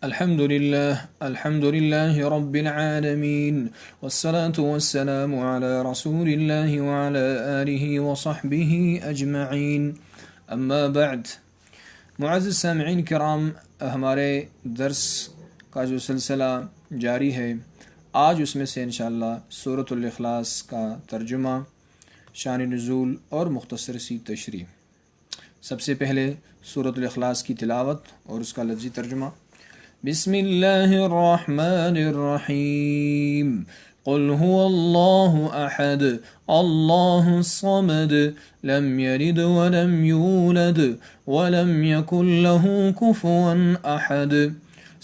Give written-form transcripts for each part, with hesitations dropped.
الحمد لله رب العالمين والصلاة والسلام على رسول الله وعلى آله وصحبه أجمعين اما بعد۔ معزز سامعین کرام، ہمارے درس کا جو سلسلہ جاری ہے، آج اس میں سے انشاءاللہ سورۃ الاخلاص کا ترجمہ، شان نزول اور مختصر سی تشریح۔ سب سے پہلے سورۃ الاخلاص کی تلاوت اور اس کا لفظی ترجمہ۔ بسم اللہ الرحمن الرحیم۔ قل هو اللہ احد اللہ الصمد لم یلد ولم یولد ولم یکن له کفوا احد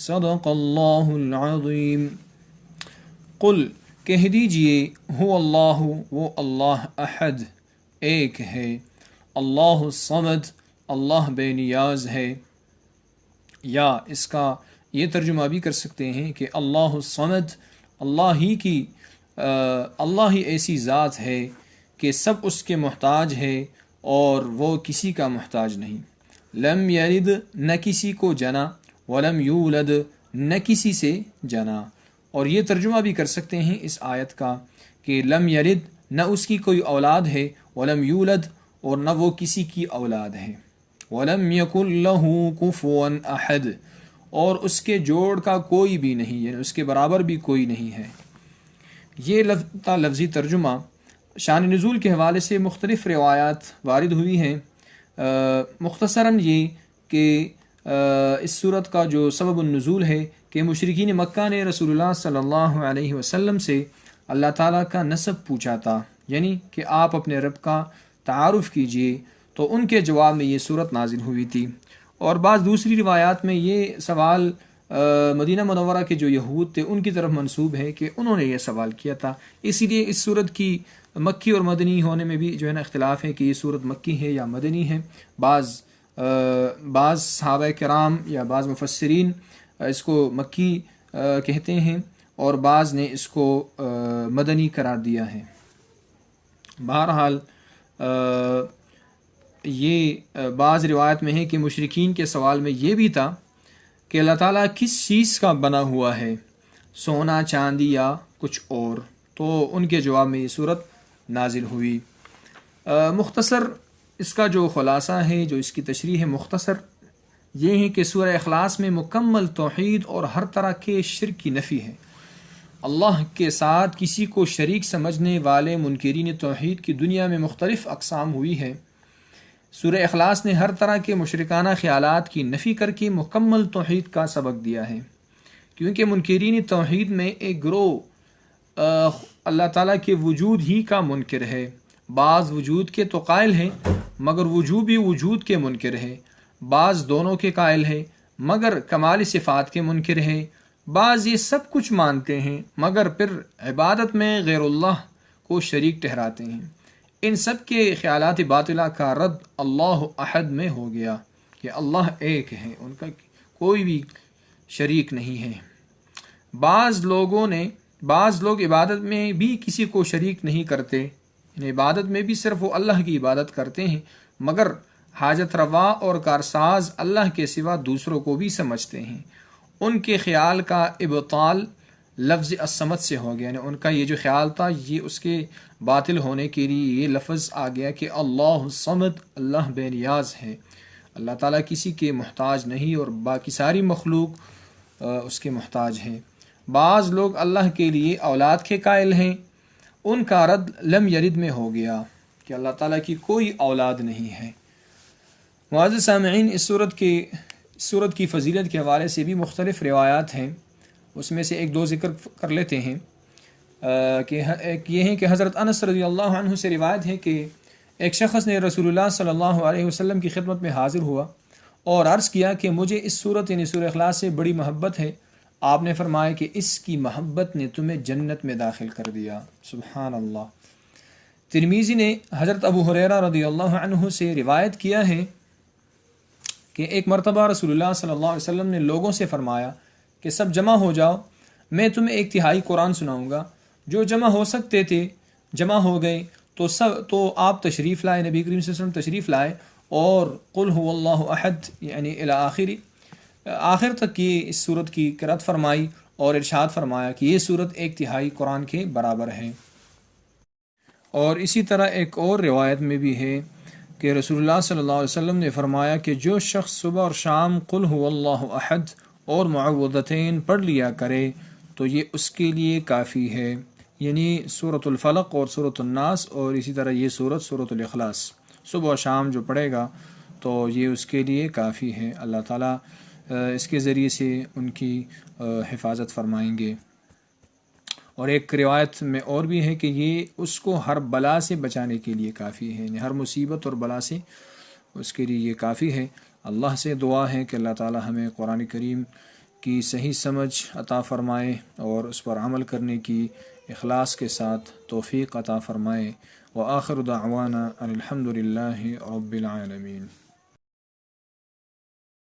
صدق اللہ العظیم۔ قل کہہ دیجئے، هو اللہ وہ اللہ، احد ایک ہے، اللہ الصمد اللہ بے نیاز ہے، یا اس کا یہ ترجمہ بھی کر سکتے ہیں کہ اللہ الصمد اللہ ہی ایسی ذات ہے کہ سب اس کے محتاج ہے اور وہ کسی کا محتاج نہیں۔ لم یلد نہ کسی کو جنا، ولم یولد نہ کسی سے جنا۔ اور یہ ترجمہ بھی کر سکتے ہیں اس آیت کا کہ لم یلد نہ اس کی کوئی اولاد ہے، ولم یولد اور نہ وہ کسی کی اولاد ہے، ولم یکن لہ کفوا احد اور اس کے جوڑ کا کوئی بھی نہیں، یعنی اس کے برابر بھی کوئی نہیں ہے۔ یہ لفظی ترجمہ۔ شان نزول کے حوالے سے مختلف روایات وارد ہوئی ہیں۔ مختصراً یہ کہ اس صورت کا جو سبب النزول ہے کہ مشرکین مکہ نے رسول اللہ صلی اللہ علیہ وسلم سے اللہ تعالیٰ کا نسب پوچھا تھا، یعنی کہ آپ اپنے رب کا تعارف کیجئے، تو ان کے جواب میں یہ صورت نازل ہوئی تھی۔ اور بعض دوسری روایات میں یہ سوال مدینہ منورہ کے جو یہود تھے ان کی طرف منسوب ہے کہ انہوں نے یہ سوال کیا تھا۔ اسی لیے اس صورت کی مکی اور مدنی ہونے میں بھی جو ہے نا اختلاف ہے کہ یہ صورت مکی ہے یا مدنی ہے۔ بعض صحابہ کرام یا بعض مفسرین اس کو مکی کہتے ہیں اور بعض نے اس کو مدنی قرار دیا ہے۔ بہرحال یہ بعض روایت میں ہے کہ مشرکین کے سوال میں یہ بھی تھا کہ اللہ تعالیٰ کس چیز کا بنا ہوا ہے، سونا، چاندی یا کچھ اور، تو ان کے جواب میں یہ صورت نازل ہوئی۔ مختصر اس کا جو خلاصہ ہے، جو اس کی تشریح ہے، مختصر یہ ہے کہ سورہ اخلاص میں مکمل توحید اور ہر طرح کے شرک کی نفی ہے۔ اللہ کے ساتھ کسی کو شریک سمجھنے والے منکرین توحید کی دنیا میں مختلف اقسام ہوئی ہے۔ سورہ اخلاص نے ہر طرح کے مشرکانہ خیالات کی نفی کر کے مکمل توحید کا سبق دیا ہے، کیونکہ منکرین توحید میں ایک گروہ اللہ تعالیٰ کے وجود ہی کا منکر ہے۔ بعض وجود کے تو قائل ہیں مگر وجوبی وجود کے منکر ہے، بعض دونوں کے قائل ہیں مگر کمال صفات کے منکر ہے، بعض یہ سب کچھ مانتے ہیں مگر پھر عبادت میں غیر اللہ کو شریک ٹھہراتے ہیں۔ ان سب کے خیالات باطلہ کا رد اللہ احد میں ہو گیا کہ اللہ ایک ہے، ان کا کوئی بھی شریک نہیں ہے۔ بعض لوگ عبادت میں بھی کسی کو شریک نہیں کرتے، یعنی عبادت میں بھی صرف وہ اللہ کی عبادت کرتے ہیں، مگر حاجت روا اور کارساز اللہ کے سوا دوسروں کو بھی سمجھتے ہیں۔ ان کے خیال کا ابطال لفظ الصمد سے ہو گیا، یعنی ان کا یہ جو خیال تھا یہ اس کے باطل ہونے کے لیے یہ لفظ آ گیا کہ اللہ الصمد اللہ بے نیاز ہے، اللہ تعالیٰ کسی کے محتاج نہیں اور باقی ساری مخلوق اس کے محتاج ہے۔ بعض لوگ اللہ کے لیے اولاد کے قائل ہیں، ان کا رد لم یلد میں ہو گیا کہ اللہ تعالیٰ کی کوئی اولاد نہیں ہے۔ معزز سامعین، اس صورت کی فضیلت کے حوالے سے بھی مختلف روایات ہیں، اس میں سے ایک دو ذکر کر لیتے ہیں کہ ایک یہ ہے کہ حضرت انس رضی اللہ عنہ سے روایت ہے کہ ایک شخص نے رسول اللہ صلی اللہ علیہ وسلم کی خدمت میں حاضر ہوا اور عرض کیا کہ مجھے اس صورت یعنی سورہ اخلاص سے بڑی محبت ہے۔ آپ نے فرمایا کہ اس کی محبت نے تمہیں جنت میں داخل کر دیا۔ سبحان اللہ۔ ترمذی نے حضرت ابو ہریرہ رضی اللہ عنہ سے روایت کیا ہے کہ ایک مرتبہ رسول اللہ صلی اللہ علیہ وسلم نے لوگوں سے فرمایا کہ سب جمع ہو جاؤ، میں تمہیں ایک تہائی قرآن سناؤں گا۔ جو جمع ہو سکتے تھے جمع ہو گئے، تو آپ تشریف لائے، نبی کریم صلی اللہ علیہ وسلم تشریف لائے اور قل هو اللہ احد یعنی الی آخری آخر تک کی اس صورت کی قرأت فرمائی اور ارشاد فرمایا کہ یہ صورت 1/3 قرآن کے برابر ہے۔ اور اسی طرح ایک اور روایت میں بھی ہے کہ رسول اللہ صلی اللہ علیہ وسلم نے فرمایا کہ جو شخص صبح اور شام قل هو اللہ احد اور معوذتین پڑھ لیا کرے تو یہ اس کے لیے کافی ہے، یعنی سورۃ الفلق اور سورۃ الناس، اور اسی طرح یہ سورۃ الاخلاص صبح و شام جو پڑھے گا تو یہ اس کے لیے کافی ہے۔ اللہ تعالیٰ اس کے ذریعے سے ان کی حفاظت فرمائیں گے۔ اور ایک روایت میں اور بھی ہے کہ یہ اس کو ہر بلا سے بچانے کے لیے کافی ہے، یعنی ہر مصیبت اور بلا سے اس کے لیے یہ کافی ہے۔ اللہ سے دعا ہے کہ اللہ تعالی ہمیں قرآن کریم کی صحیح سمجھ عطا فرمائے اور اس پر عمل کرنے کی اخلاص کے ساتھ توفیق عطا فرمائے۔ وآخر دعوانا ان الحمد للہ رب العالمین۔